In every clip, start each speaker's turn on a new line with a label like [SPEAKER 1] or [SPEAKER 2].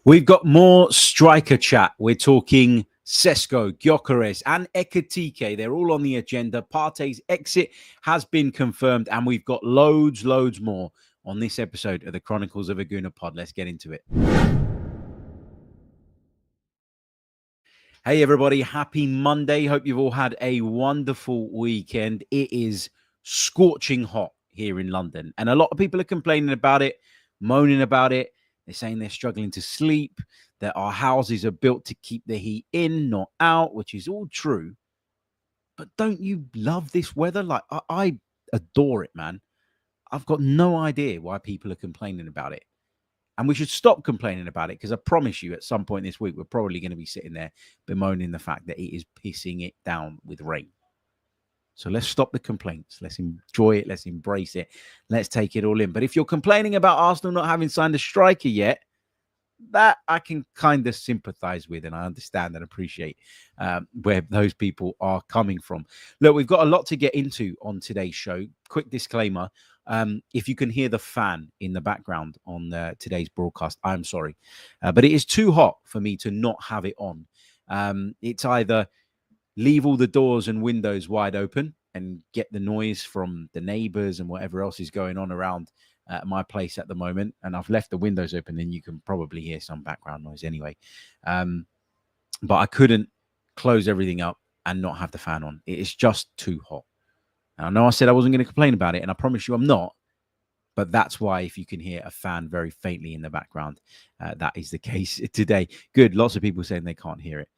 [SPEAKER 1] We've got more striker chat. We're talking Sesko, Gyökeres, and Ekitike. They're all on the agenda. Partey's exit has been confirmed, and we've got loads more on this episode of the Chronicles of a Gooner Pod. Let's get into it. Hey, everybody. Happy Monday. Hope you've all had a wonderful weekend. It is scorching hot here in London, and a lot of people are complaining about it, moaning about it. They're saying they're struggling to sleep, that our houses are built to keep the heat in, not out, which is all true. But don't you love this weather? Like, I adore it, man. I've got no idea why people are complaining about it. And we should stop complaining about it, because I promise you at some point this week, we're probably going to be sitting there bemoaning the fact that it is pissing it down with rain. So let's stop the complaints. Let's enjoy it. Let's embrace it. Let's take it all in. But if you're complaining about Arsenal not having signed a striker yet, that I can kind of sympathize with, and I understand and appreciate where those people are coming from. Look, we've got a lot to get into on today's show. Quick disclaimer. If you can hear the fan in the background on today's broadcast, I'm sorry. But it is too hot for me to not have it on. It's either leave all the doors and windows wide open and get the noise from the neighbors and whatever else is going on around my place at the moment. And I've left the windows open, and you can probably hear some background noise anyway. But I couldn't close everything up and not have the fan on. It is just too hot. And I know I said I wasn't going to complain about it, and I promise you I'm not. But that's why, if you can hear a fan very faintly in the background, that is the case today. Good. Lots of people saying they can't hear it,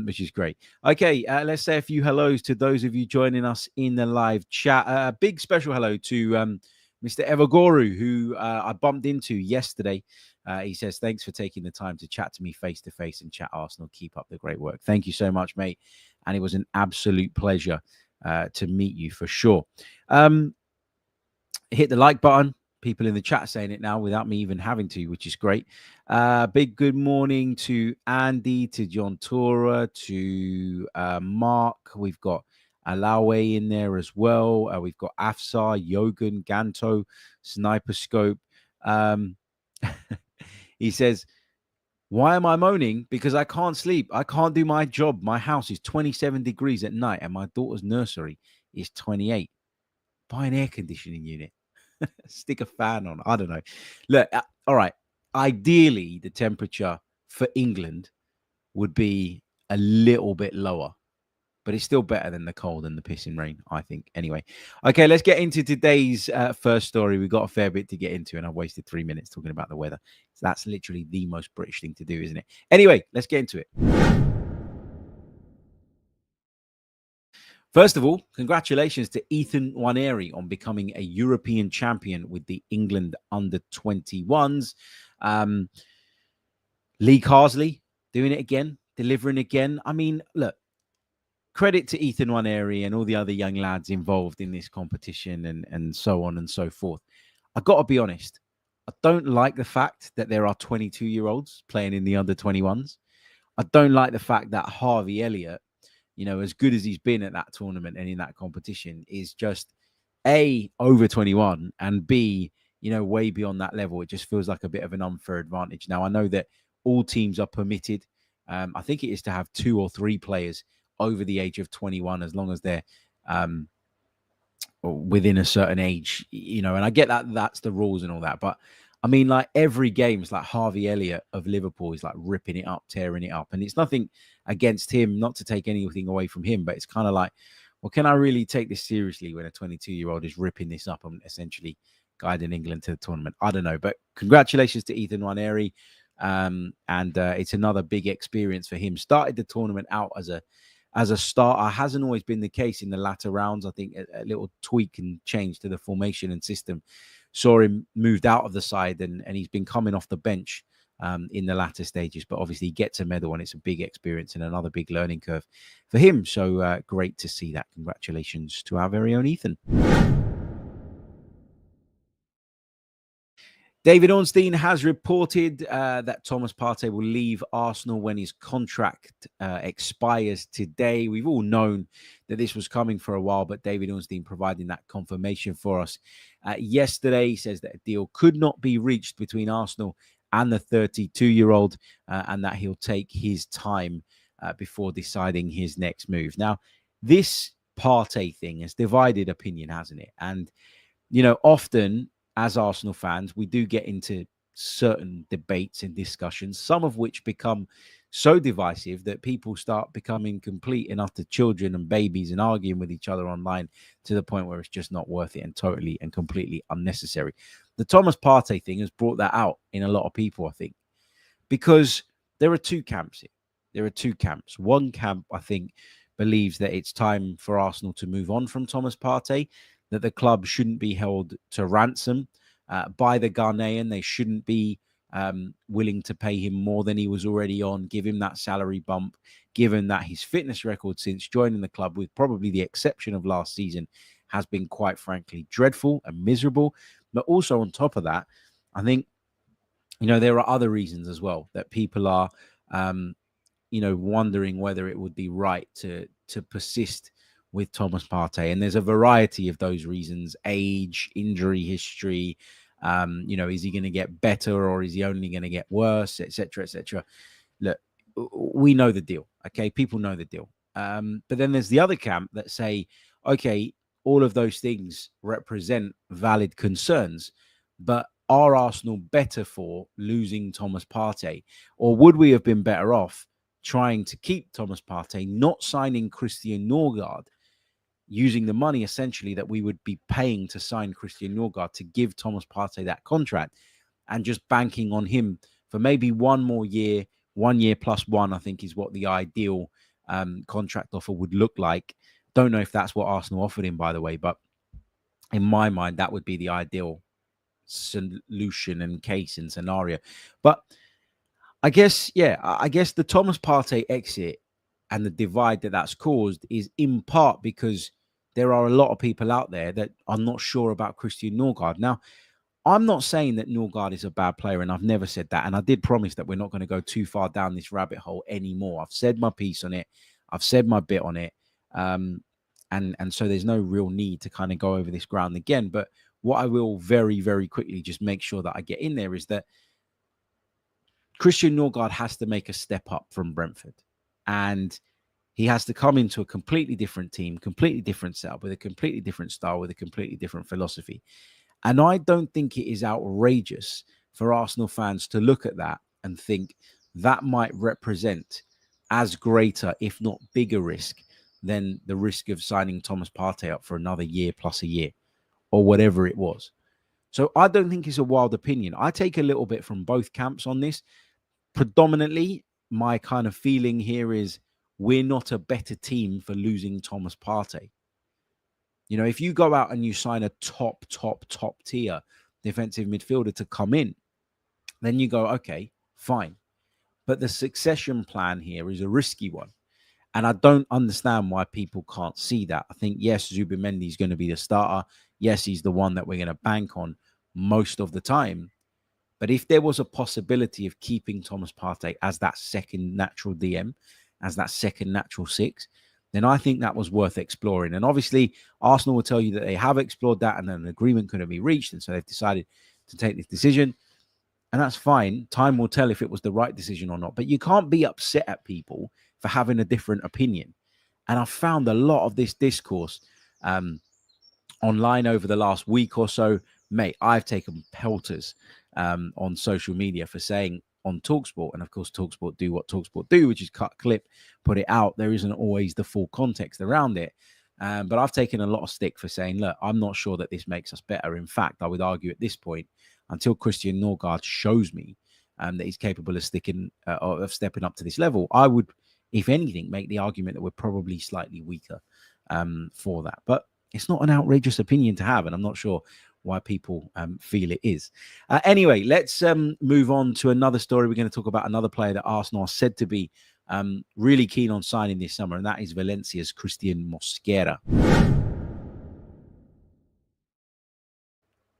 [SPEAKER 1] which is great. Okay, let's say a few hellos to those of you joining us in the live chat. A big special hello to Mr. Evagoru, who I bumped into yesterday. He says, thanks for taking the time to chat to me face-to-face and chat Arsenal. Keep up the great work. Thank you so much, mate. And it was an absolute pleasure to meet you for sure. Hit the like button. People in the chat saying it now without me even having to, which is great. Big good morning to Andy, to John Tora, to Mark. We've got Alawe in there as well. We've got Afsar, Yogan, Ganto, Sniper Scope. He says, why am I moaning? Because I can't sleep. I can't do my job. My house is 27 degrees at night, and my daughter's nursery is 28. Buy an air conditioning unit. Stick a fan on. I don't know. Look, all right. Ideally, the temperature for England would be a little bit lower, but it's still better than the cold and the pissing rain, I think. Anyway, okay, let's get into today's first story. We've got a fair bit to get into, and I've wasted 3 minutes talking about the weather. So that's literally the most British thing to do, isn't it? Anyway, let's get into it. First of all, congratulations to Nwaneri on becoming a European champion with the England under-21s. Lee Carsley doing it again, delivering again. I mean, look, credit to Nwaneri and all the other young lads involved in this competition and so on and so forth. I got to be honest, I don't like the fact that there are 22-year-olds playing in the under-21s. I don't like the fact that Harvey Elliott, you know, as good as he's been at that tournament and in that competition, is just A, over 21, and B, you know, way beyond that level. It just feels like a bit of an unfair advantage. Now, I know that all teams are permitted. I think it is to have 2 or 3 players over the age of 21, as long as they're within a certain age, you know, and I get that that's the rules and all that. But I mean, like, every game is like Harvey Elliott of Liverpool is like ripping it up, tearing it up. And it's nothing against him, not to take anything away from him, but it's kind of like, well, can I really take this seriously when a 22-year-old is ripping this up and essentially guiding England to the tournament? I don't know. But congratulations to Nwaneri. And it's another big experience for him. Started the tournament out as a starter. Hasn't always been the case in the latter rounds. I think a little tweak and change to the formation and system saw him moved out of the side, and he's been coming off the bench in the latter stages. But obviously he gets a medal, and it's a big experience and another big learning curve for him. So great to see that. Congratulations to our very own Ethan. David Ornstein has reported that Thomas Partey will leave Arsenal when his contract expires today. We've all known that this was coming for a while, but David Ornstein providing that confirmation for us yesterday. He says that a deal could not be reached between Arsenal and the 32-year-old, and that he'll take his time before deciding his next move. Now, this Partey thing has divided opinion, hasn't it? And, often as Arsenal fans, we do get into certain debates and discussions, some of which become so divisive that people start becoming complete and utter children and babies and arguing with each other online to the point where it's just not worth it and totally and completely unnecessary. The Thomas Partey thing has brought that out in a lot of people, I think, because there are two camps here. There are two camps. One camp, I think, believes that it's time for Arsenal to move on from Thomas Partey, that the club shouldn't be held to ransom by the Ghanaian. They shouldn't be willing to pay him more than he was already on, give him that salary bump, given that his fitness record since joining the club, with probably the exception of last season, has been quite frankly dreadful and miserable. But also on top of that, I think, there are other reasons as well that people are, wondering whether it would be right to persist with Thomas Partey. And there's a variety of those reasons: age, injury history, is he going to get better or is he only going to get worse, etc., etc. Look, we know the deal, okay? People know the deal. But then there's the other camp that say, okay, all of those things represent valid concerns, but are Arsenal better for losing Thomas Partey? Or would we have been better off trying to keep Thomas Partey, not signing Cristhian Norgaard, using the money essentially that we would be paying to sign Cristhian Norgaard to give Thomas Partey that contract, and just banking on him for maybe one more year, 1 year plus one, I think is what the ideal contract offer would look like. Don't know if that's what Arsenal offered him, by the way, but in my mind, that would be the ideal solution and case and scenario. But I guess the Thomas Partey exit and the divide that that's caused is in part because there are a lot of people out there that are not sure about Cristhian Norgaard. Now, I'm not saying that Norgaard is a bad player, and I've never said that. And I did promise that we're not going to go too far down this rabbit hole anymore. I've said my piece on it. I've said my bit on it. And so there's no real need to kind of go over this ground again. But what I will very, very quickly just make sure that I get in there is that Cristhian Norgaard has to make a step up from Brentford. And he has to come into a completely different team, completely different setup, with a completely different style, with a completely different philosophy. And I don't think it is outrageous for Arsenal fans to look at that and think that might represent as greater, if not bigger risk than the risk of signing Thomas Partey up for another year plus a year or whatever it was. So I don't think it's a wild opinion. I take a little bit from both camps on this. Predominantly, my kind of feeling here is we're not a better team for losing Thomas Partey. If you go out and you sign a top tier defensive midfielder to come in, then you go, okay, fine. But the succession plan here is a risky one. And I don't understand why people can't see that. I think, yes, Zubimendi is going to be the starter. Yes, he's the one that we're going to bank on most of the time. But if there was a possibility of keeping Thomas Partey as that second natural DM, as that second natural six, then I think that was worth exploring. And obviously, Arsenal will tell you that they have explored that and an agreement couldn't be reached. And so they've decided to take this decision. And that's fine. Time will tell if it was the right decision or not. But you can't be upset at people for having a different opinion. And I've found a lot of this discourse online over the last week or so. Mate, I've taken pelters on social media for saying on TalkSport, and of course TalkSport do what TalkSport do, which is cut, clip, put it out. There isn't always the full context around it. But I've taken a lot of stick for saying, look, I'm not sure that this makes us better. In fact, I would argue at this point, until Cristhian Norgaard shows me that he's capable of stepping up to this level, I would, if anything, make the argument that we're probably slightly weaker for that. But it's not an outrageous opinion to have, and I'm not sure why people feel it is. Anyway, let's move on to another story. We're going to talk about another player that Arsenal are said to be really keen on signing this summer, and that is Valencia's Cristhian Mosquera.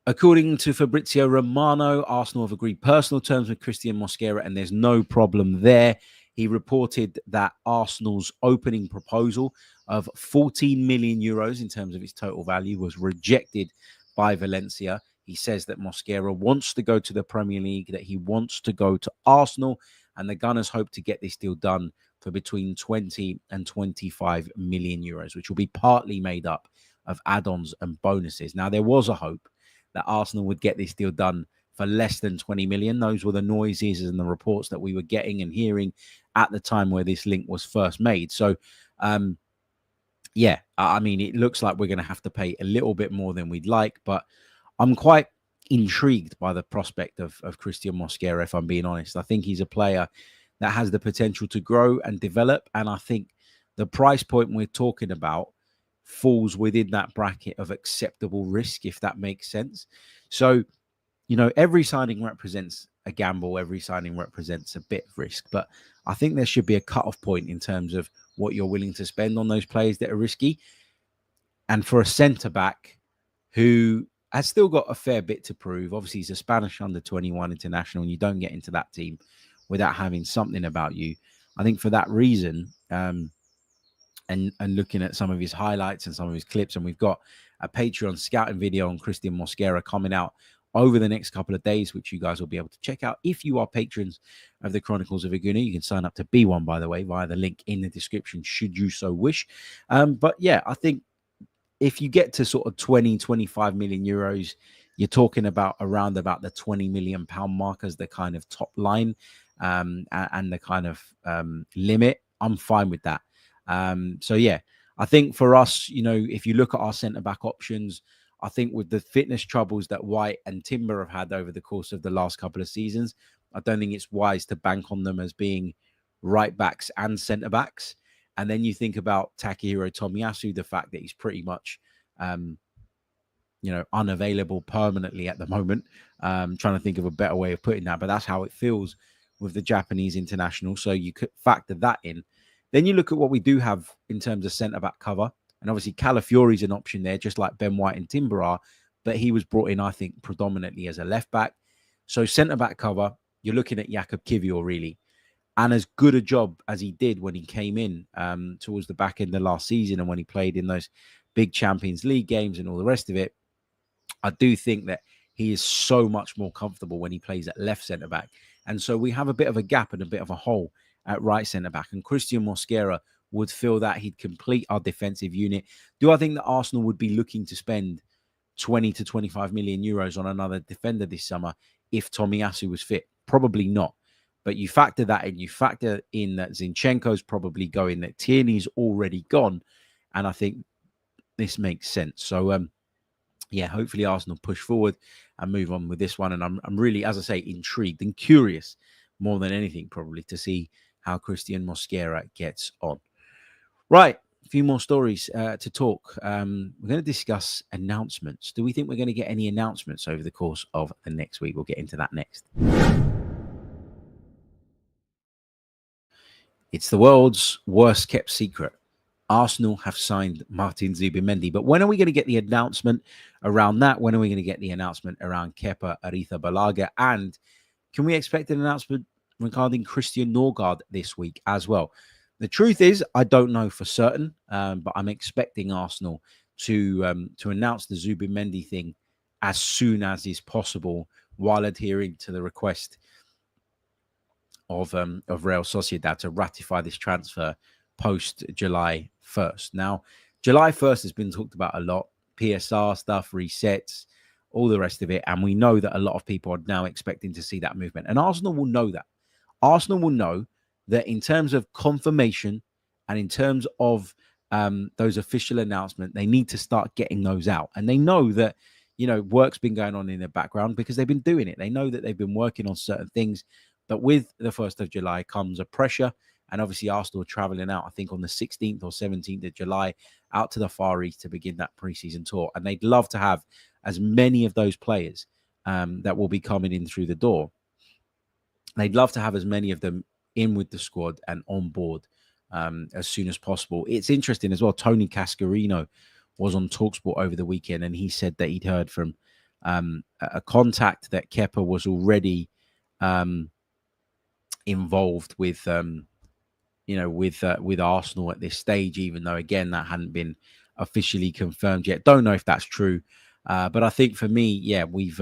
[SPEAKER 1] According to Fabrizio Romano, Arsenal have agreed personal terms with Cristhian Mosquera, and there's no problem there. He reported that Arsenal's opening proposal of 14 million euros in terms of its total value was rejected by Valencia. He says that Mosquera wants to go to the Premier League, that he wants to go to Arsenal, and the Gunners hope to get this deal done for between 20 and 25 million euros, which will be partly made up of add-ons and bonuses. Now, there was a hope that Arsenal would get this deal done for less than 20 million. Those were the noises and the reports that we were getting and hearing at the time where this link was first made. So, yeah, I mean, it looks like we're going to have to pay a little bit more than we'd like, but I'm quite intrigued by the prospect of Cristhian Mosquera, if I'm being honest. I think he's a player that has the potential to grow and develop, and I think the price point we're talking about falls within that bracket of acceptable risk, if that makes sense. So, you know, every signing represents a gamble. Every signing represents a bit of risk. But I think there should be a cutoff point in terms of what you're willing to spend on those players that are risky. And for a centre-back who has still got a fair bit to prove, obviously he's a Spanish under-21 international, and you don't get into that team without having something about you. I think for that reason, and looking at some of his highlights and some of his clips, and we've got a Patreon scouting video on Cristhian Mosquera coming out over the next couple of days, which you guys will be able to check out. If you are patrons of the Chronicles of a Gooner, you can sign up to be one, by the way, via the link in the description, should you so wish. But yeah, I think if you get to sort of 20, 25 million euros, you're talking about around about the 20 million pound mark as the kind of top line and the kind of limit. I'm fine with that. So yeah, I think for us, you know, if you look at our centre-back options, I think with the fitness troubles that White and Timber have had over the course of the last couple of seasons, I don't think it's wise to bank on them as being right backs and centre backs. And then you think about Takehiro Tomiyasu, the fact that he's pretty much, you know, unavailable permanently at the moment. Trying to think of a better way of putting that, but that's how it feels with the Japanese international. So you could factor that in. Then you look at what we do have in terms of centre-back cover. And obviously, Calafiori's an option there, just like Ben White and Timber are. But he was brought in, I think, predominantly as a left-back. So centre-back cover, you're looking at Jakub Kiwior, really. And as good a job as he did when he came in towards the back end of last season and when he played in those big Champions League games and all the rest of it, I do think that he is so much more comfortable when he plays at left centre-back. And so we have a bit of a gap and a bit of a hole at right centre-back. And Cristhian Mosquera would feel that he'd complete our defensive unit. Do I think that Arsenal would be looking to spend 20 to 25 million euros on another defender this summer if Tomiyasu was fit? Probably not. But you factor that in. You factor in that Zinchenko's probably going, that Tierney's already gone. And I think this makes sense. So, yeah, hopefully Arsenal push forward and move on with this one. And I'm really, as I say, intrigued and curious more than anything probably to see how Cristhian Mosquera gets on. Right, a few more stories to talk. We're going to discuss announcements. Do we think we're going to get any announcements over the course of the next week? We'll get into that next. It's the world's worst kept secret. Arsenal have signed Martin Zubimendi. But when are we going to get the announcement around that? When are we going to get the announcement around Kepa Arrizabalaga? And can we expect an announcement regarding Christian Norgaard this week as well? The truth is, I don't know for certain, but I'm expecting Arsenal to announce the Zubimendi thing as soon as is possible, while adhering to the request of Real Sociedad to ratify this transfer post July 1st. Now, July 1st has been talked about a lot. PSR stuff, resets, all the rest of it, and we know that a lot of people are now expecting to see that movement, and Arsenal will know that. Arsenal will know that in terms of confirmation and in terms of those official announcements, they need to start getting those out. And they know that, you know, work's been going on in the background because they've been doing it. They know that they've been working on certain things. But with the 1st of July comes a pressure. And obviously Arsenal are travelling out, I think, on the 16th or 17th of July, out to the Far East to begin that pre-season tour. And they'd love to have as many of those players that will be coming in through the door. They'd love to have as many of them in with the squad and on board as soon as possible. It's interesting as well. Tony Cascarino was on TalkSport over the weekend, and he said that he'd heard from a contact that Kepa was already involved with, with Arsenal at this stage, even though, again, that hadn't been officially confirmed yet. Don't know if that's true. But I think for me, yeah, we've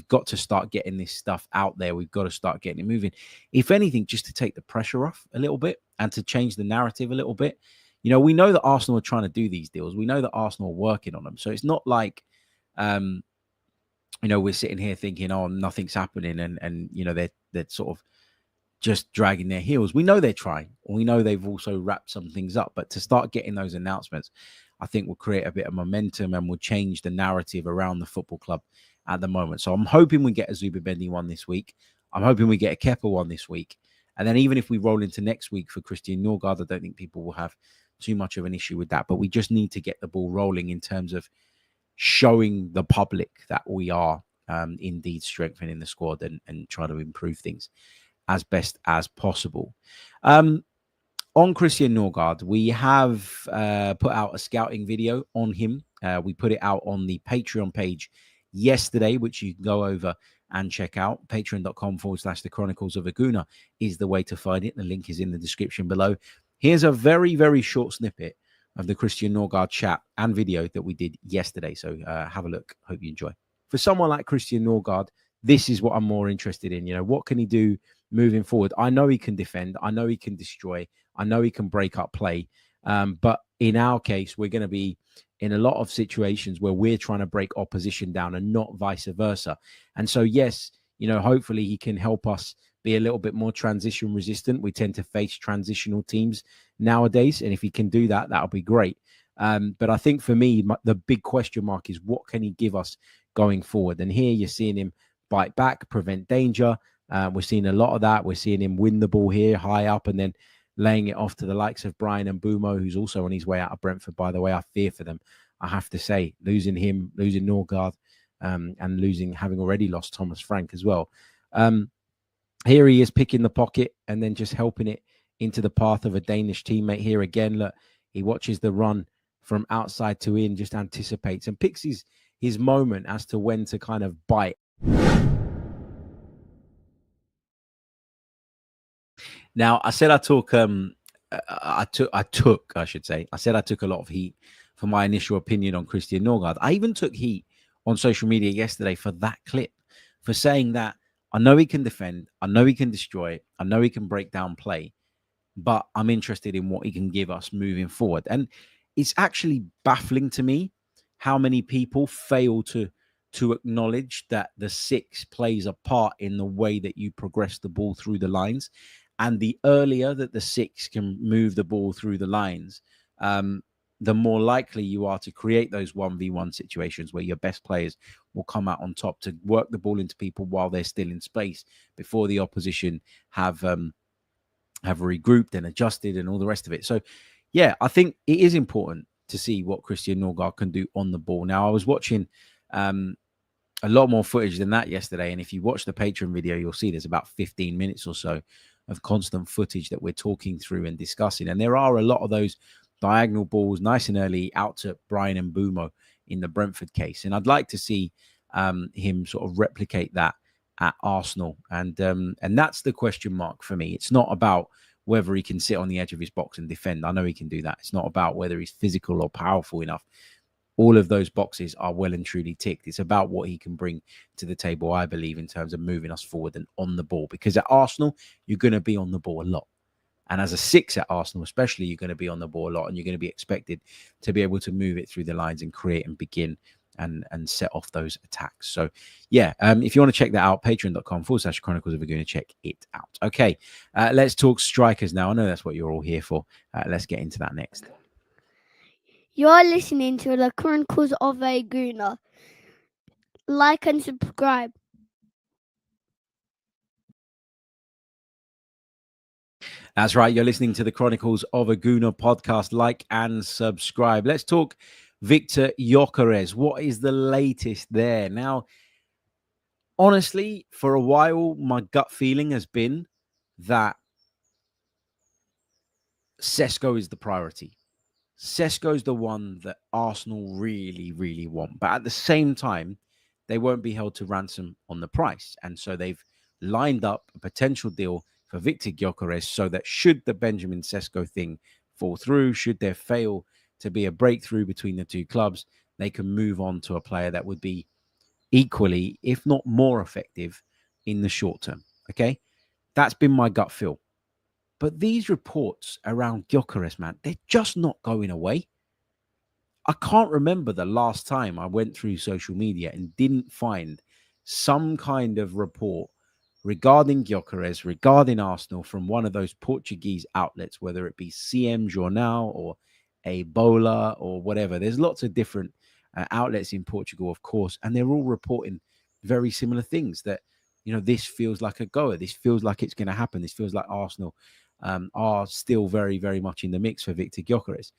[SPEAKER 1] got to start getting this stuff out there. We've got to start getting it moving. If anything, just to take the pressure off a little bit and to change the narrative a little bit. We know that Arsenal are trying to do these deals. We know that Arsenal are working on them. So it's not like, we're sitting here thinking, oh, nothing's happening, and they're sort of just dragging their heels. We know they're trying. We know they've also wrapped some things up. But to start getting those announcements, I think will create a bit of momentum and will change the narrative around the football club at the moment. So I'm hoping we get a Zubimendi one this week. I'm hoping we get a Kepa one this week. And then even if we roll into next week for Cristhian Norgaard, I don't think people will have too much of an issue with that. But we just need to get the ball rolling in terms of showing the public that we are indeed strengthening the squad and trying to improve things as best as possible. On Cristhian Norgaard, we have put out a scouting video on him. We put it out on the Patreon page yesterday, which you can go over and check out. Patreon.com/The Chronicles of Aguna is the way to find it. The link is in the description below. Here's a very, very short snippet of the Cristhian Norgaard chat and video that we did yesterday. So have a look. Hope you enjoy. For someone like Cristhian Norgaard, this is what I'm more interested in. What can he do moving forward? I know he can defend. I know he can destroy. I know he can break up play. But in our case, we're going to be in a lot of situations where we're trying to break opposition down and not vice versa. And so, yes, hopefully he can help us be a little bit more transition resistant. We tend to face transitional teams nowadays. And if he can do that, that'll be great. But I think for me, the big question mark is what can he give us going forward? And here you're seeing him bite back, prevent danger. We're seeing a lot of that. We're seeing him win the ball here high up and then laying it off to the likes of Brian and Mbeumo, who's also on his way out of Brentford, by the way. I fear for them, I have to say. Losing him, losing Norgaard, and having already lost Thomas Frank as well. Here he is picking the pocket and then just helping it into the path of a Danish teammate. Here again, look, he watches the run from outside to in, just anticipates and picks his moment as to when to kind of bite. Now, I said I took a lot of heat for my initial opinion on Cristhian Norgaard. I even took heat on social media yesterday for that clip, for saying that I know he can defend, I know he can destroy, I know he can break down play, but I'm interested in what he can give us moving forward. And it's actually baffling to me how many people fail to acknowledge that the six plays a part in the way that you progress the ball through the lines. And the earlier that the six can move the ball through the lines, the more likely you are to create those 1v1 situations where your best players will come out on top to work the ball into people while they're still in space before the opposition have regrouped and adjusted and all the rest of it. So, yeah, I think it is important to see what Cristhian Norgaard can do on the ball. Now, I was watching a lot more footage than that yesterday. And if you watch the Patreon video, you'll see there's about 15 minutes or so of constant footage that we're talking through and discussing. And there are a lot of those diagonal balls nice and early out to Brian and Mbeumo in the Brentford case. And I'd like to see him sort of replicate that at Arsenal. And that's the question mark for me. It's not about whether he can sit on the edge of his box and defend. I know he can do that. It's not about whether he's physical or powerful enough. All of those boxes are well and truly ticked. It's about what he can bring to the table, I believe, in terms of moving us forward and on the ball. Because at Arsenal, you're going to be on the ball a lot. And as a six at Arsenal, especially, you're going to be on the ball a lot and you're going to be expected to be able to move it through the lines and create and begin and set off those attacks. So, yeah, if you want to check that out, patreon.com/Chronicles of Aguna, check it out. Okay, let's talk strikers now. I know that's what you're all here for. Let's get into that next.
[SPEAKER 2] You're listening to the Chronicles of Aguna. Like and subscribe.
[SPEAKER 1] That's right. You're listening to the Chronicles of Aguna podcast. Like and subscribe. Let's talk Viktor Gyokeres. What is the latest there? Now, honestly, for a while, my gut feeling has been that Sesko is the priority. Sesko is the one that Arsenal really, really want. But at the same time, they won't be held to ransom on the price. And so they've lined up a potential deal for Viktor Gyokeres so that should the Benjamin Sesko thing fall through, should there fail to be a breakthrough between the two clubs, they can move on to a player that would be equally, if not more effective in the short term. Okay. That's been my gut feel. But these reports around Gyokeres, man, they're just not going away. I can't remember the last time I went through social media and didn't find some kind of report regarding Gyokeres, regarding Arsenal from one of those Portuguese outlets, whether it be CM Jornal or Ebola or whatever. There's lots of different outlets in Portugal, of course, and they're all reporting very similar things that, this feels like a goer. This feels like it's going to happen. This feels like Arsenal are still very, very much in the mix for Viktor Gyokeres.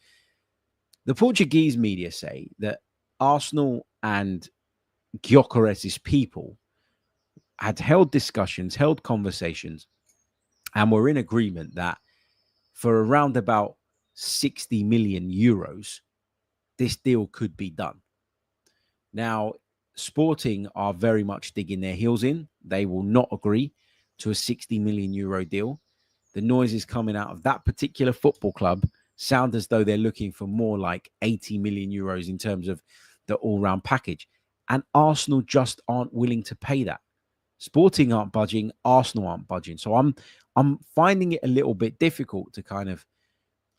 [SPEAKER 1] The Portuguese media say that Arsenal and Gyokeres' people had held discussions, held conversations, and were in agreement that for around about 60 million euros, this deal could be done. Now, Sporting are very much digging their heels in. They will not agree to a 60 million euro deal. The noises coming out of that particular football club sound as though they're looking for more like 80 million euros in terms of the all-round package. And Arsenal just aren't willing to pay that. Sporting aren't budging, Arsenal aren't budging. So I'm finding it a little bit difficult to kind of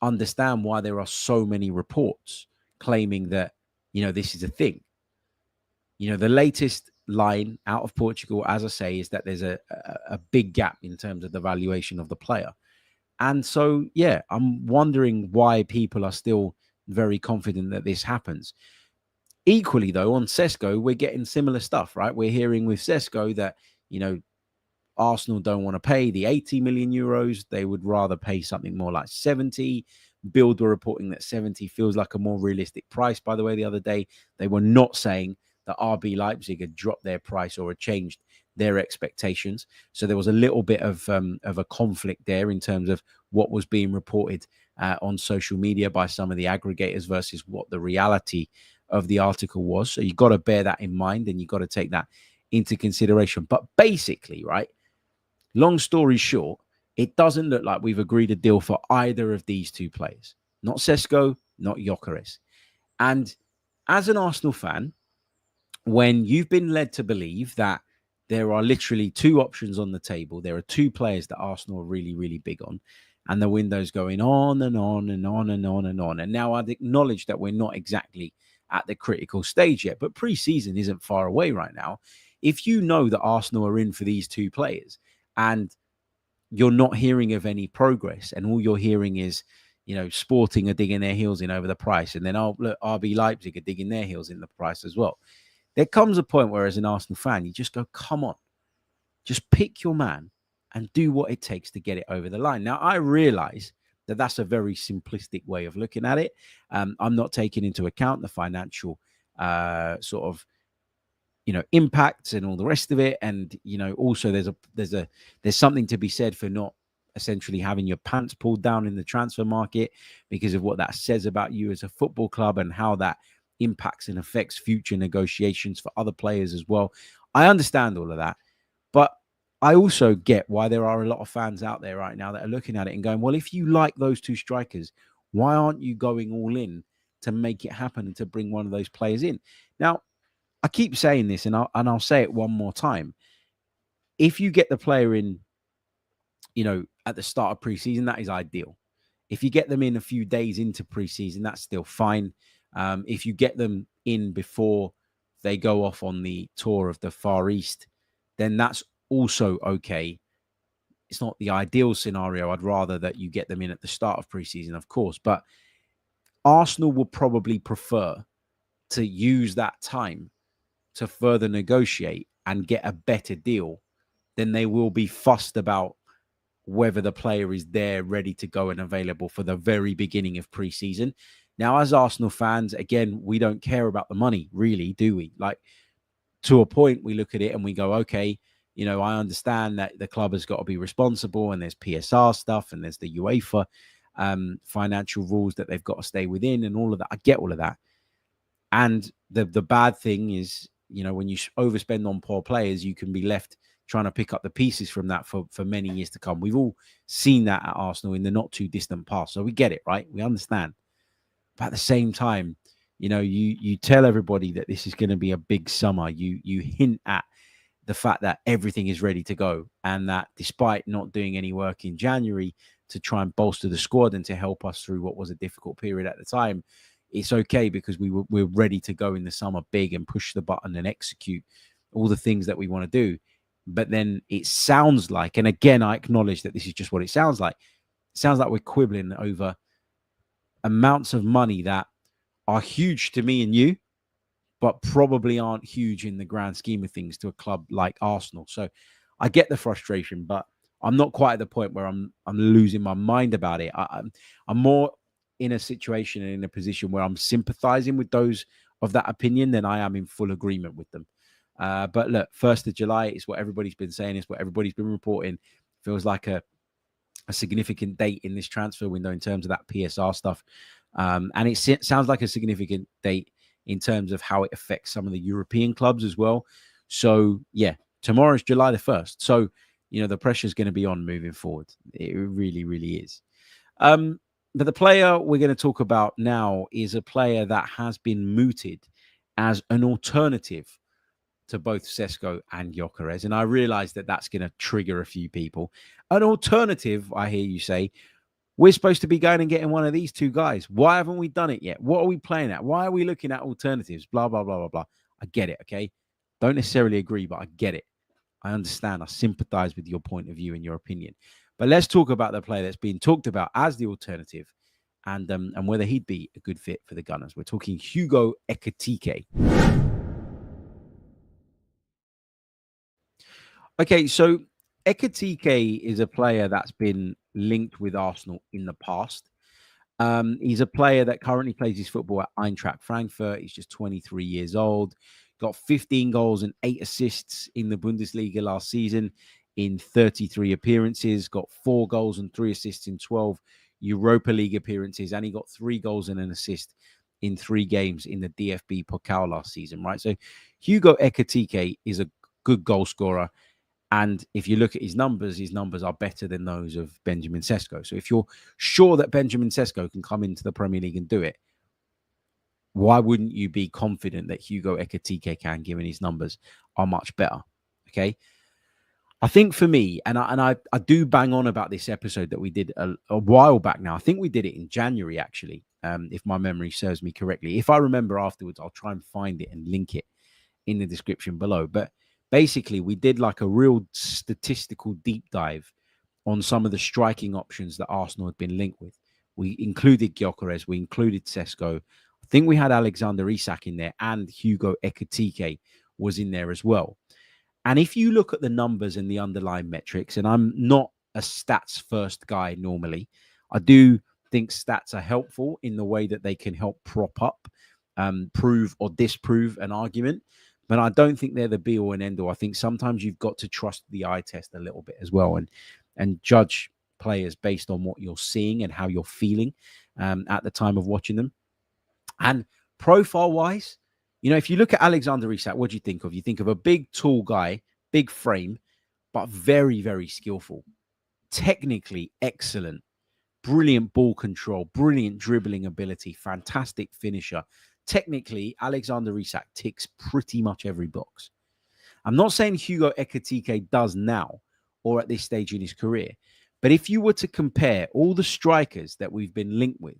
[SPEAKER 1] understand why there are so many reports claiming that, this is a thing. The latest line out of Portugal, as I say, is that there's a big gap in terms of the valuation of the player. And so, yeah, I'm wondering why people are still very confident that this happens. Equally, though, on Sesko, we're getting similar stuff, right? We're hearing with Sesko that, Arsenal don't want to pay the 80 million euros. They would rather pay something more like 70. Bild were reporting that 70 feels like a more realistic price. By the way, the other day, they were not saying that RB Leipzig had dropped their price or had changed their expectations. So there was a little bit of a conflict there in terms of what was being reported on social media by some of the aggregators versus what the reality of the article was. So you've got to bear that in mind and you've got to take that into consideration. But basically, right, long story short, it doesn't look like we've agreed a deal for either of these two players. Not Sesko, not Gyökeres. And as an Arsenal fan, when you've been led to believe that there are literally two options on the table, there are two players that Arsenal are really, really big on, and the window's going on and on and on and on and on. And now I'd acknowledge that we're not exactly at the critical stage yet, but pre-season isn't far away right now. If you know that Arsenal are in for these two players and you're not hearing of any progress and all you're hearing is, Sporting are digging their heels in over the price, and then, look, RB Leipzig are digging their heels in the price as well. There comes a point where, as an Arsenal fan, you just go, come on, just pick your man and do what it takes to get it over the line. Now, I realize that that's a very simplistic way of looking at it. I'm not taking into account the financial sort of, impacts and all the rest of it. And, also there's something to be said for not essentially having your pants pulled down in the transfer market because of what that says about you as a football club and how that impacts and affects future negotiations for other players as well. I understand all of that, but I also get why there are a lot of fans out there right now that are looking at it and going, well, if you like those two strikers, why aren't you going all in to make it happen and to bring one of those players in? Now, I keep saying this and I'll say it one more time. If you get the player in, at the start of preseason, that is ideal. If you get them in a few days into preseason, that's still fine. If you get them in before they go off on the tour of the Far East, then that's also okay. It's not the ideal scenario. I'd rather that you get them in at the start of preseason, of course. But Arsenal will probably prefer to use that time to further negotiate and get a better deal than they will be fussed about whether the player is there ready to go and available for the very beginning of preseason. Now, as Arsenal fans, again, we don't care about the money, really, do we? Like, to a point, we look at it and we go, okay, I understand that the club has got to be responsible and there's PSR stuff and there's the UEFA financial rules that they've got to stay within and all of that. I get all of that. And the bad thing is, when you overspend on poor players, you can be left trying to pick up the pieces from that for many years to come. We've all seen that at Arsenal in the not too distant past. So we get it, right? We understand. But at the same time, you tell everybody that this is going to be a big summer. You hint at the fact that everything is ready to go, and that despite not doing any work in January to try and bolster the squad and to help us through what was a difficult period at the time, it's okay because we're ready to go in the summer big and push the button and execute all the things that we want to do. But then it sounds like, and again, I acknowledge that this is just what it sounds like. It sounds like we're quibbling over amounts of money that are huge to me and you, but probably aren't huge in the grand scheme of things to a club like Arsenal. So I get the frustration, but I'm not quite at the point where I'm losing my mind about it. I'm more in a situation and in a position where I'm sympathizing with those of that opinion than I am in full agreement with them. But look, 1st of July is what everybody's been saying, is what everybody's been reporting. Feels like a significant date in this transfer window in terms of that PSR stuff. And it sounds like a significant date in terms of how it affects some of the European clubs as well. So, yeah, tomorrow's July the 1st. So, the pressure is going to be on moving forward. It really, really is. But the player we're going to talk about now is a player that has been mooted as an alternative to both Sesko and Gyökeres. And I realize that that's going to trigger a few people. An alternative, I hear you say, we're supposed to be going and getting one of these two guys. Why haven't we done it yet? What are we playing at? Why are we looking at alternatives? Blah, blah, blah, blah, blah. I get it, okay? Don't necessarily agree, but I get it. I understand. I sympathize with your point of view and your opinion. But let's talk about the player that's being talked about as the alternative and whether he'd be a good fit for the Gunners. We're talking Hugo Ekitike. Okay, so Ekitike is a player that's been linked with Arsenal in the past. He's a player that currently plays his football at Eintracht Frankfurt. He's just 23 years old. Got 15 goals and 8 assists in the Bundesliga last season in 33 appearances. Got 4 goals and 3 assists in 12 Europa League appearances. And he got 3 goals and an assist in 3 games in the DFB Pokal last season, right? So Hugo Ekitike is a good goal scorer. And if you look at his numbers are better than those of Benjamin Sesko. So if you're sure that Benjamin Sesko can come into the Premier League and do it, why wouldn't you be confident that Hugo Ekitike can, given his numbers are much better? Okay. I think for me, and I do bang on about this episode that we did a while back now. I think we did it in January, actually, if my memory serves me correctly. If I remember afterwards, I'll try and find it and link it in the description below. But basically, we did like a real statistical deep dive on some of the striking options that Arsenal had been linked with. We included Gyokeres, we included Sesko. I think we had Alexander Isak in there, and Hugo Ekitike was in there as well. And if you look at the numbers and the underlying metrics, and I'm not a stats first guy normally, I do think stats are helpful in the way that they can help prop up, prove or disprove an argument. But I don't think they're the be all and end all. I think sometimes you've got to trust the eye test a little bit as well, and judge players based on what you're seeing and how you're feeling at the time of watching them. And profile-wise, if you look at Alexander Isak, what do you think of? You think of a big, tall guy, big frame, but very, very skillful. Technically excellent. Brilliant ball control, brilliant dribbling ability, fantastic finisher. Technically, Alexander Isak ticks pretty much every box. I'm not saying Hugo Ekitike does now or at this stage in his career, but if you were to compare all the strikers that we've been linked with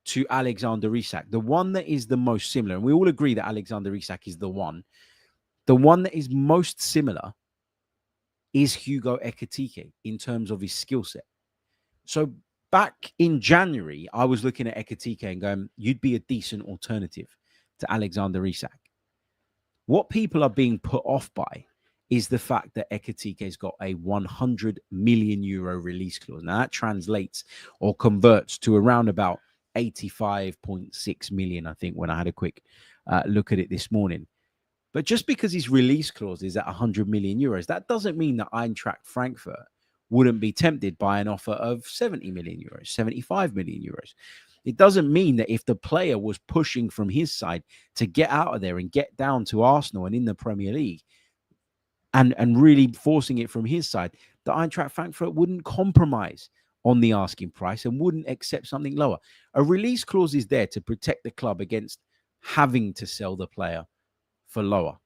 [SPEAKER 1] to Alexander Isak, the one that is the most similar, and we all agree that Alexander Isak is the one that is most similar is Hugo Ekitike in terms of his skill set. So back in January, I was looking at Ekitike and going, you'd be a decent alternative to Alexander Isak. What people are being put off by is the fact that Ekitike's got a 100 million euro release clause. Now, that translates or converts to around about 85.6 million, I think, when I had a quick look at it this morning. But just because his release clause is at 100 million euros, that doesn't mean that Eintracht Frankfurt wouldn't be tempted by an offer of 70 million euros, 75 million euros. It doesn't mean that if the player was pushing from his side to get out of there and get down to Arsenal and in the Premier League and really forcing it from his side, that Eintracht Frankfurt wouldn't compromise on the asking price and wouldn't accept something lower. A release clause is there to protect the club against having to sell the player for lower.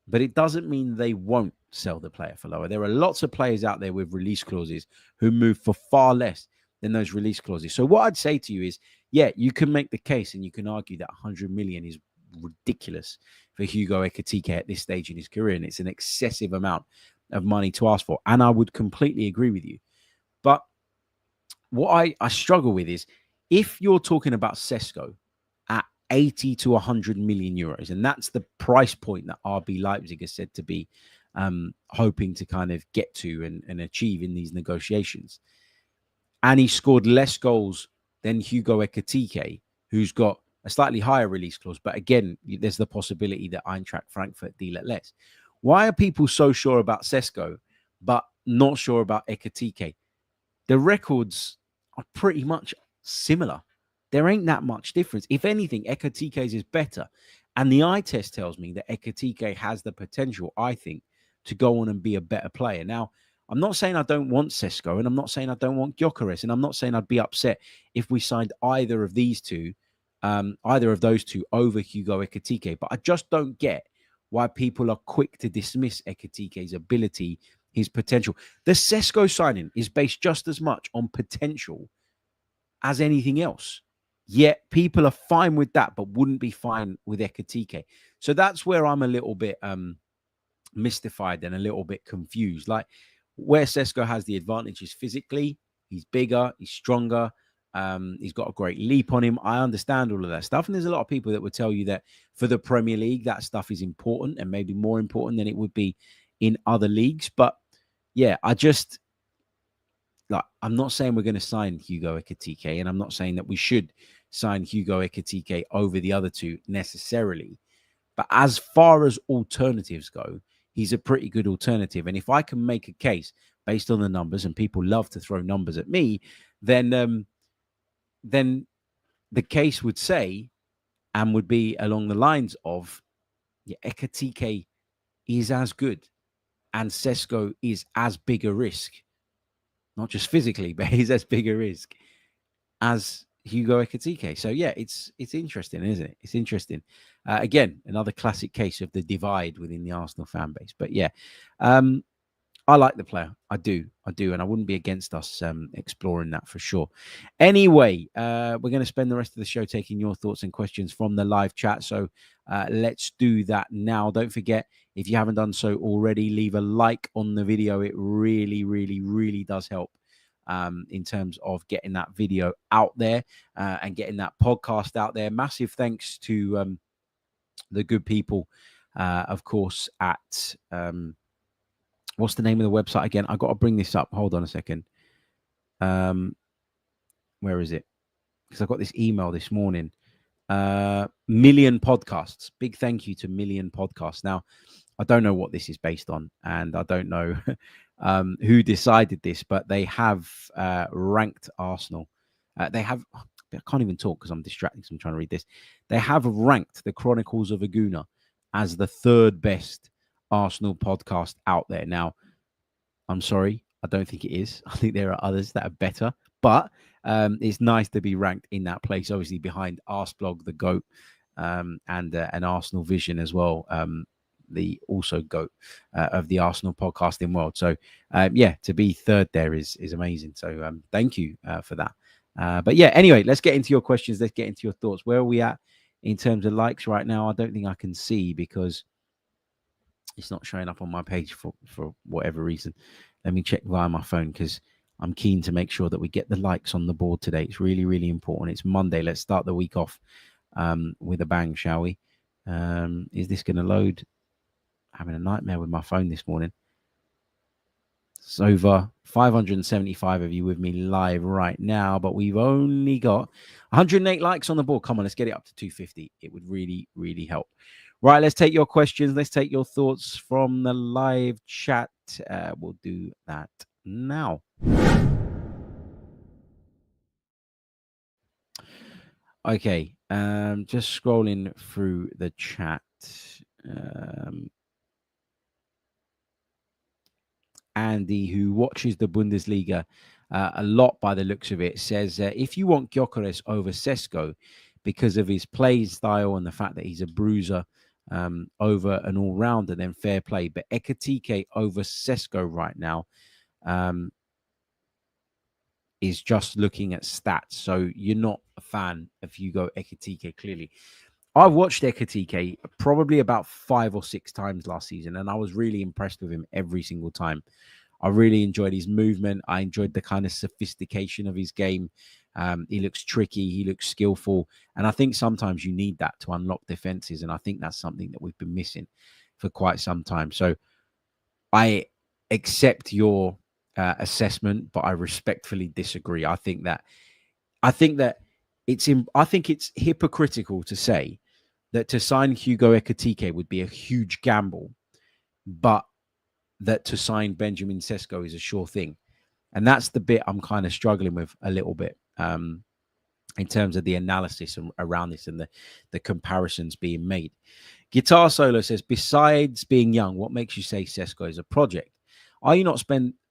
[SPEAKER 1] But it doesn't mean they won't sell the player for lower. There are lots of players out there with release clauses who move for far less than those release clauses. So what I'd say to you is, yeah, you can make the case and you can argue that 100 million is ridiculous for Hugo Ekitike at this stage in his career, and it's an excessive amount of money to ask for. And I would completely agree with you. But what I struggle with is, if you're talking about Sesko at 80 to 100 million euros, and that's the price point that RB Leipzig is said to be hoping to kind of get to and achieve in these negotiations, and he scored less goals than Hugo Ekitike, who's got a slightly higher release clause, but again, there's the possibility that Eintracht Frankfurt deal at less. Why are people so sure about Sesko, but not sure about Ekitike? The records are pretty much similar. There ain't that much difference. If anything, Ekitike's is better. And the eye test tells me that Ekitike has the potential, I think, to go on and be a better player. Now, I'm not saying I don't want Sesko, and I'm not saying I don't want Gyokeres, and I'm not saying I'd be upset if we signed either of those two over Hugo Ekitike. But I just don't get why people are quick to dismiss Ekitike's ability, his potential. The Sesko signing is based just as much on potential as anything else. Yet people are fine with that, but wouldn't be fine with Ekitike. So that's where I'm a little bit mystified and a little bit confused. Like, where Sesko has the advantage is physically. He's bigger, he's stronger, he's got a great leap on him. I understand all of that stuff. And there's a lot of people that would tell you that for the Premier League, that stuff is important and maybe more important than it would be in other leagues. But yeah, I'm not saying we're going to sign Hugo Ekitike, and I'm not saying that we should sign Hugo Ekitike over the other two necessarily. But as far as alternatives go, he's a pretty good alternative. And if I can make a case based on the numbers, and people love to throw numbers at me, then the case would say, and would be along the lines of, yeah, Ekitike is as good and Sesko is as big a risk, not just physically, but he's as big a risk as Hugo Ekitike. So yeah, it's interesting, isn't it? It's interesting. Again, another classic case of the divide within the Arsenal fan base. But yeah, I like the player. I do. And I wouldn't be against us exploring that for sure. Anyway, we're going to spend the rest of the show taking your thoughts and questions from the live chat. So let's do that now. Don't forget, if you haven't done so already, leave a like on the video. It really, really, really does help in terms of getting that video out there and getting that podcast out there. Massive thanks to the good people, of course, at... what's the name of the website again? I got to bring this up. Hold on a second. Where is it? Because I got this email this morning. Million Podcasts. Big thank you to Million Podcasts. Now, I don't know what this is based on, and I don't know who decided this, but they have ranked Arsenal. They have... I can't even talk because I'm distracted because I'm trying to read this. They have ranked the Chronicles of Aguna as the third best Arsenal podcast out there. Now, I'm sorry, I don't think it is. I think there are others that are better, but it's nice to be ranked in that place, obviously behind Arsblog, the GOAT, and an Arsenal Vision as well, the also GOAT of the Arsenal podcasting world. So yeah, to be third there is amazing. So thank you for that. But yeah, anyway, let's get into your questions. Let's get into your thoughts. Where are we at in terms of likes right now? I don't think I can see because it's not showing up on my page for whatever reason. Let me check via my phone because I'm keen to make sure that we get the likes on the board today. It's really, really important. It's Monday. Let's start the week off with a bang, shall we? Is this going to load? Having a nightmare with my phone this morning. It's over 575 of you with me live right now, but we've only got 108 likes on the board. Come on, let's get it up to 250. It would really, really help. Right, let's take your questions. Let's take your thoughts from the live chat. We'll do that now. Okay, just scrolling through the chat. Andy, who watches the Bundesliga a lot by the looks of it, says, if you want Gyokeres over Sesko, because of his play style and the fact that he's a bruiser over an all-rounder, then fair play. But Ekitike over Sesko right now is just looking at stats. So you're not a fan of Hugo Ekitike, clearly. I watched Ekitike probably about 5 or 6 times last season, and I was really impressed with him every single time. I really enjoyed his movement. I enjoyed the kind of sophistication of his game. He looks tricky. He looks skillful. And I think sometimes you need that to unlock defenses. And I think that's something that we've been missing for quite some time. So I accept your assessment, but I respectfully disagree. I think it's hypocritical to say that to sign Hugo Ekitike would be a huge gamble, but that to sign Benjamin Sesko is a sure thing. And that's the bit I'm kind of struggling with a little bit in terms of the analysis around this and the comparisons being made. Guitar Solo says, besides being young, what makes you say Sesko is a project? Are you not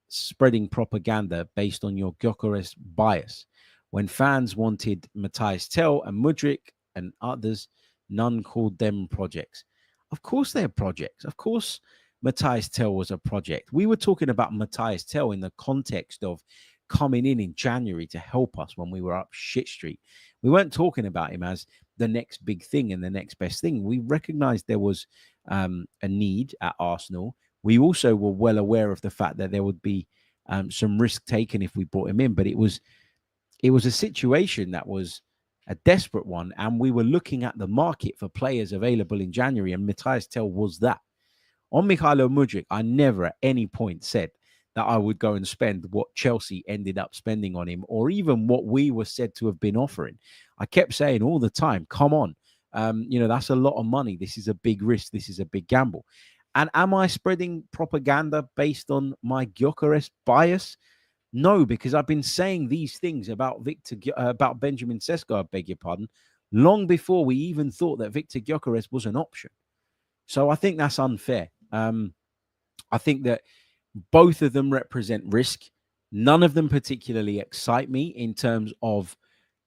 [SPEAKER 1] spreading propaganda based on your Gyokeres bias? When fans wanted Matthias Tell and Mudryk and others, none called them projects. Of course they're projects. Of course Matthias Tell was a project. We were talking about Matthias Tell in the context of coming in January to help us when we were up shit street. We weren't talking about him as the next big thing and the next best thing. We recognized there was a need at Arsenal. We also were well aware of the fact that there would be some risk taken if we brought him in, but it was a situation that was a desperate one, and we were looking at the market for players available in January, and Matthias Tell was that. On Mykhailo Mudryk, I never at any point said that I would go and spend what Chelsea ended up spending on him, or even what we were said to have been offering. I kept saying all the time, come on, that's a lot of money. This is a big risk. This is a big gamble. And am I spreading propaganda based on my Gyokeres bias? No, because I've been saying these things about about Benjamin Sesko, I beg your pardon, long before we even thought that Viktor Gyokeres was an option. So I think that's unfair. I think that both of them represent risk. None of them particularly excite me in terms of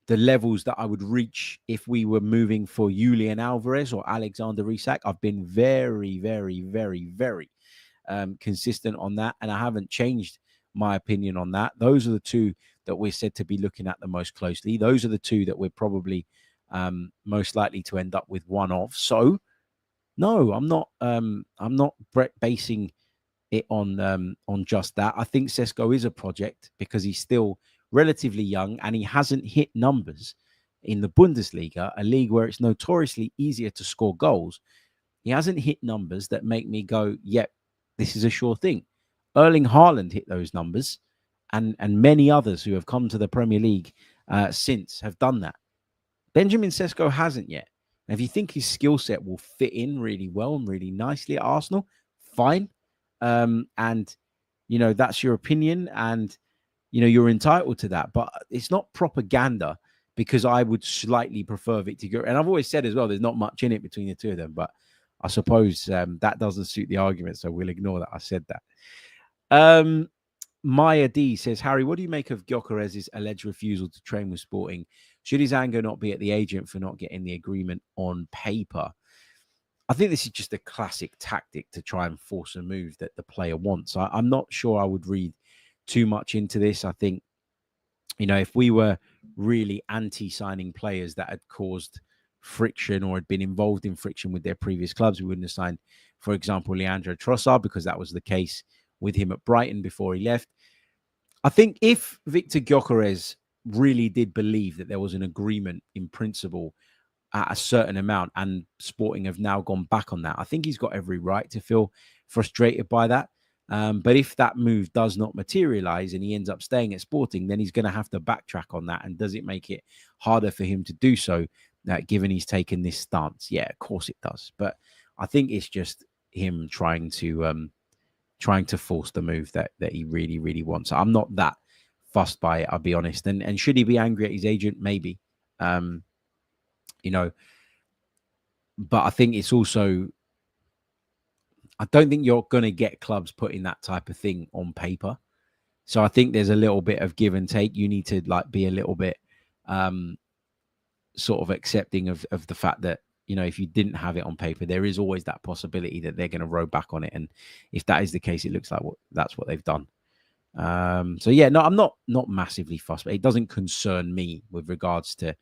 [SPEAKER 1] the levels that I would reach if we were moving for Julian Alvarez or Alexander Isak. I've been very, very, very, very consistent on that, and I haven't changed my opinion on that. Those are the two that we're said to be looking at the most closely. Those are the two that we're probably most likely to end up with one of. So no, I'm not basing it on just that. I think Sesko is a project because he's still relatively young and he hasn't hit numbers in the Bundesliga, a league where it's notoriously easier to score goals. He hasn't hit numbers that make me go, yep, this is a sure thing. Erling Haaland hit those numbers, and many others who have come to the Premier League since have done that. Benjamin Sesko hasn't yet. And if you think his skill set will fit in really well and really nicely at Arsenal, fine. And, that's your opinion, and, you're entitled to that. But it's not propaganda, because I would slightly prefer Viktor Gyokeres. And I've always said as well, there's not much in it between the two of them. But I suppose that doesn't suit the argument, so we'll ignore that I said that. Maya D says, Harry, what do you make of Gyokeres' alleged refusal to train with Sporting? Should his anger not be at the agent for not getting the agreement on paper? I think this is just a classic tactic to try and force a move that the player wants. I'm not sure I would read too much into this. I think, if we were really anti-signing players that had caused friction or had been involved in friction with their previous clubs, we wouldn't have signed, for example, Leandro Trossard, because that was the case with him at Brighton before he left. I think if Viktor Gyokeres really did believe that there was an agreement in principle at a certain amount, and Sporting have now gone back on that, I think he's got every right to feel frustrated by that. But if that move does not materialize and he ends up staying at Sporting, then he's going to have to backtrack on that. And does it make it harder for him to do so, given he's taken this stance? Yeah, of course it does. But I think it's just him trying to force the move that he really, really wants. I'm not that fussed by it, I'll be honest. And should he be angry at his agent? Maybe. But I think it's also, I don't think you're going to get clubs putting that type of thing on paper. So I think there's a little bit of give and take. You need to be a little bit sort of accepting of the fact that, you know, if you didn't have it on paper, there is always that possibility that they're going to row back on it. And if that is the case, it looks like that's what they've done. So yeah, no, I'm not massively fussed, but it doesn't concern me with regards to,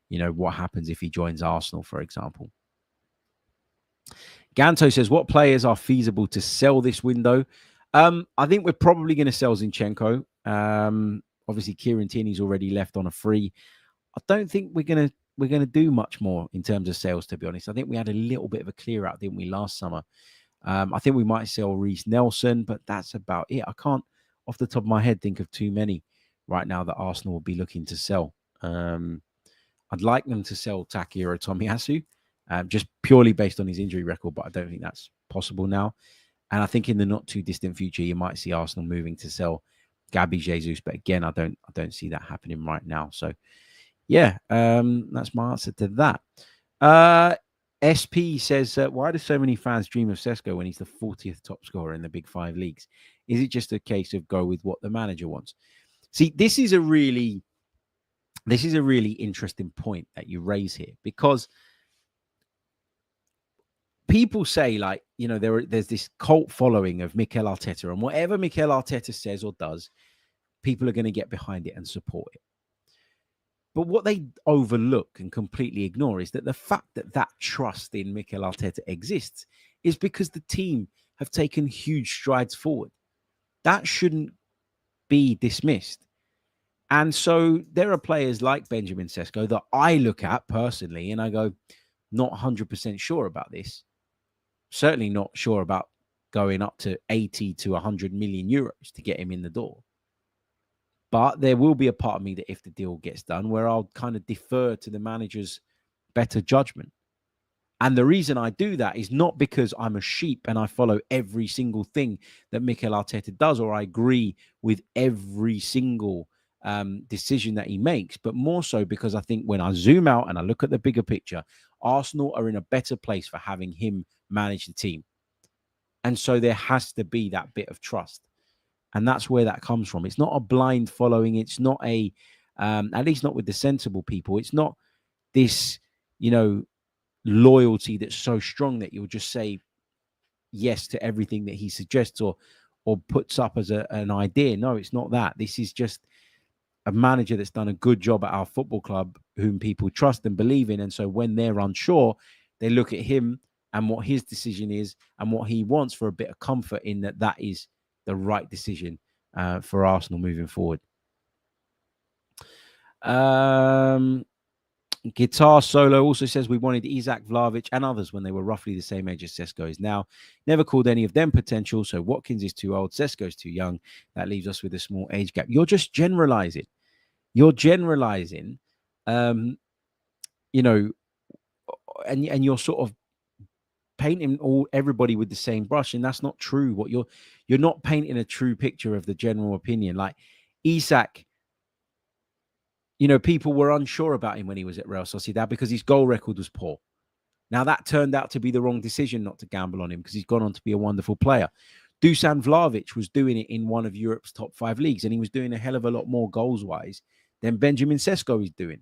[SPEAKER 1] you know, what happens if he joins Arsenal, for example. Ganto says, what players are feasible to sell this window? I think we're probably going to sell Zinchenko. Obviously, Kieran Tierney's already left on a free. I don't think we're gonna do much more in terms of sales, to be honest. I think we had a little bit of a clear out, didn't we, last summer? I think we might sell Reece Nelson, but that's about it. I can't, off the top of my head, think of too many right now that Arsenal will be looking to sell. I'd like them to sell Takahiro Tomiyasu, just purely based on his injury record, but I don't think that's possible now. And I think in the not too distant future, you might see Arsenal moving to sell Gabby Jesus, but again, I don't see that happening right now. So yeah, that's my answer to that. SP says, why do so many fans dream of Sesko when he's the 40th top scorer in the big 5 leagues? Is it just a case of go with what the manager wants? See, this is a really interesting point that you raise here, because people say, like, you know, there's this cult following of Mikel Arteta, and whatever Mikel Arteta says or does, people are going to get behind it and support it. But what they overlook and completely ignore is that the fact that trust in Mikel Arteta exists is because the team have taken huge strides forward. That shouldn't be dismissed. And so there are players like Benjamin Sesko that I look at personally and I go, not 100% sure about this. Certainly not sure about going up to 80 to 100 million euros to get him in the door. But there will be a part of me that if the deal gets done, where I'll kind of defer to the manager's better judgment. And the reason I do that is not because I'm a sheep and I follow every single thing that Mikel Arteta does, or I agree with every single decision that he makes, but more so because I think when I zoom out and I look at the bigger picture, Arsenal are in a better place for having him manage the team. And so there has to be that bit of trust. And that's where that comes from. It's not a blind following. It's not a, at least not with the sensible people. It's not this, you know, loyalty that's so strong that you'll just say yes to everything that he suggests or puts up as an idea. No, it's not that. This is just a manager that's done a good job at our football club, whom people trust and believe in. And so when they're unsure, they look at him and what his decision is and what he wants for a bit of comfort in that is the right decision for Arsenal moving forward. Guitar Solo also says we wanted Isak, Vlahovic and others when they were roughly the same age as Sesko is now. Never called any of them potential, so Watkins is too old, Sesko is too young. That leaves us with a small age gap. You're just generalizing. You're generalizing, you know, and you're sort of painting everybody with the same brush, and that's not true. What you're not painting a true picture of the general opinion. Like Isak, you know, people were unsure about him when he was at Real Sociedad because his goal record was poor. Now that turned out to be the wrong decision not to gamble on him because he's gone on to be a wonderful player. Dusan Vlahovic was doing it in one of Europe's top 5 leagues, and he was doing a hell of a lot more goals-wise than Benjamin Sesko is doing.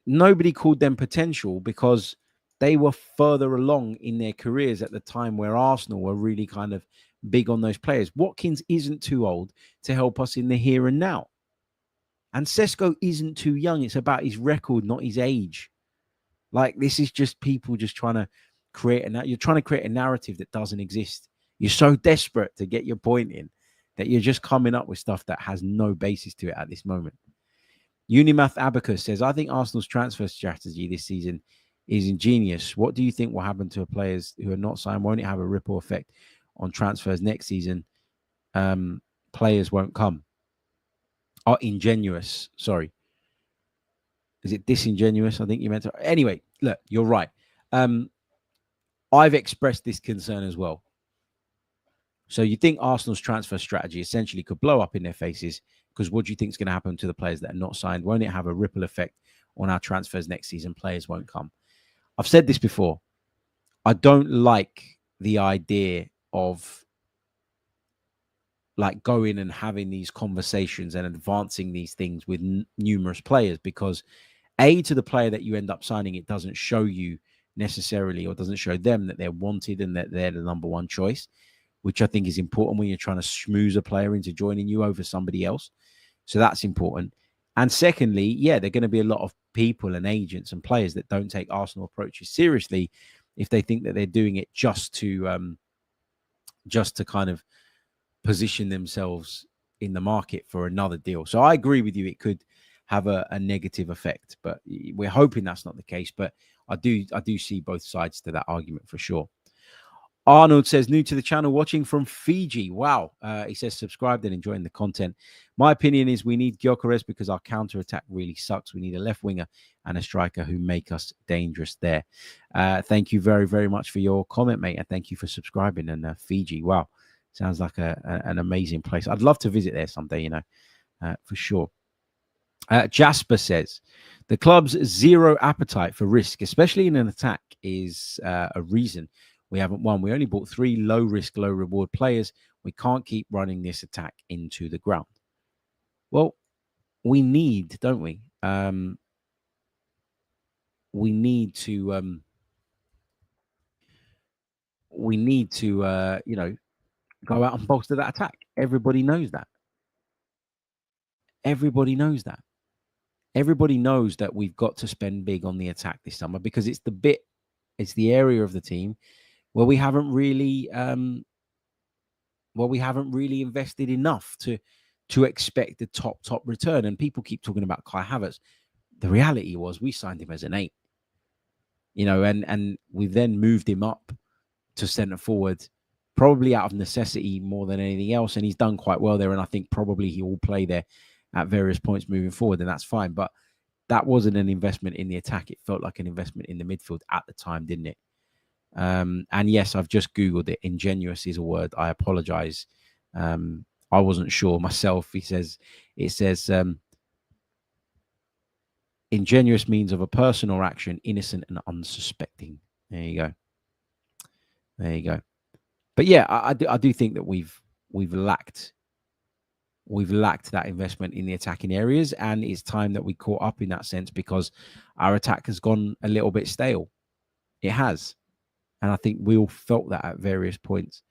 [SPEAKER 1] Nobody called them potential because they were further along in their careers at the time where Arsenal were really kind of big on those players. Watkins isn't too old to help us in the here and now. And Sesko isn't too young. It's about his record, not his age. Like, this is just people just trying to you're trying to create a narrative that doesn't exist. You're so desperate to get your point in that you're just coming up with stuff that has no basis to it at this moment. Unimath Abacus says, I think Arsenal's transfer strategy this season is ingenious. What do you think will happen to players who are not signed? Won't it have a ripple effect on transfers next season? Players won't come. Oh, ingenuous. Sorry. Is it disingenuous? I think you meant to. Anyway, look, you're right. I've expressed this concern as well. So you think Arsenal's transfer strategy essentially could blow up in their faces, because what do you think is going to happen to the players that are not signed? Won't it have a ripple effect on our transfers next season? Players won't come. I've said this before. I don't like the idea of like going and having these conversations and advancing these things with numerous players, because to the player that you end up signing, it doesn't show you necessarily, or doesn't show them that they're wanted and that they're the number one choice, which I think is important when you're trying to schmooze a player into joining you over somebody else. So that's important. And secondly, yeah, there are going to be a lot of people and agents and players that don't take Arsenal approaches seriously if they think that they're doing it just to kind of position themselves in the market for another deal. So I agree with you. It could have a negative effect, but we're hoping that's not the case. But I do see both sides to that argument for sure. Arnold says, new to the channel, watching from Fiji. Wow. He says, subscribed and enjoying the content. My opinion is we need Gyokeres because our counter-attack really sucks. We need a left winger and a striker who make us dangerous there. Thank you very, very much for your comment, mate. And thank you for subscribing. And Fiji, wow. Sounds like an amazing place. I'd love to visit there someday, for sure. Jasper says, the club's zero appetite for risk, especially in an attack, is a reason we haven't won. We only bought 3 low-risk, low-reward players. We can't keep running this attack into the ground. Well, we need, don't we? We need to, go out and bolster that attack. Everybody knows that. Everybody knows that. Everybody knows that we've got to spend big on the attack this summer because it's the area of the team where we haven't really invested enough to expect the top return. And people keep talking about Kai Havertz. The reality was we signed him as an 8, and we've then moved him up to centre forward, probably out of necessity more than anything else. And he's done quite well there. And I think probably he will play there at various points moving forward, and that's fine. But that wasn't an investment in the attack. It felt like an investment in the midfield at the time, didn't it? And yes, I've just Googled it. Ingenuous is a word. I apologize. I wasn't sure myself. It says ingenuous means of a person or action, innocent and unsuspecting. There you go. But yeah, I do think that we've lacked that investment in the attacking areas, and it's time that we caught up in that sense because our attack has gone a little bit stale. It has. And I think we all felt that at various points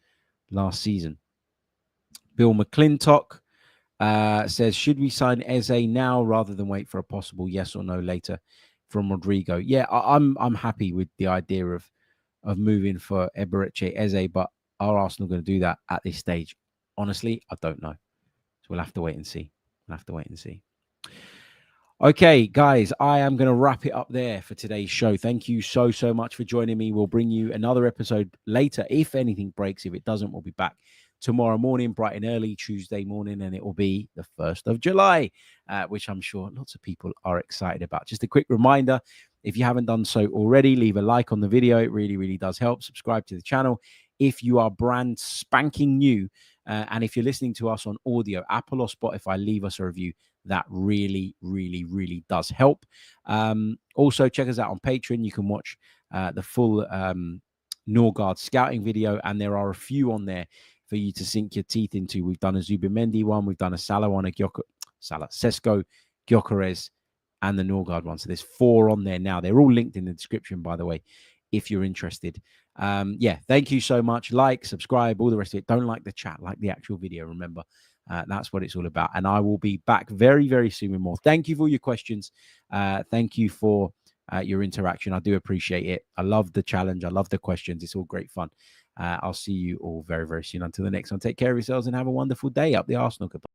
[SPEAKER 1] last season. Bill McClintock says, should we sign Eze now rather than wait for a possible yes or no later from Rodrigo? Yeah, I'm happy with the idea of moving for Eberechi Eze, but are Arsenal going to do that at this stage? Honestly, I don't know. So we'll have to wait and see. Okay, guys, I am going to wrap it up there for today's show. Thank you so much for joining me. We'll bring you another episode later. If anything breaks, if it doesn't, we'll be back tomorrow morning, bright and early, Tuesday morning, and it will be the 1st of July, which I'm sure lots of people are excited about. Just a quick reminder, if you haven't done so already, leave a like on the video. It really, really does help. Subscribe to the channel if you are brand spanking new. And if you're listening to us on audio, Apple or Spotify, leave us a review. That really, really, really does help. Also, check us out on Patreon. You can watch the full Norgaard scouting video, and there are a few on there for you to sink your teeth into. We've done a Zubimendi one. We've done a Salah one, Sesko, Gyokeres, and the Norgaard one. So there's 4 on there now. They're all linked in the description, by the way, if you're interested. Yeah, thank you so much. Like, subscribe, all the rest of it. Don't like the chat, like the actual video. Remember, that's what it's all about. And I will be back very, very soon with more. Thank you for your questions. Thank you for your interaction. I do appreciate it. I love the challenge. I love the questions. It's all great fun. I'll see you all very, very soon. Until the next one, take care of yourselves and have a wonderful day. Up the Arsenal. Goodbye.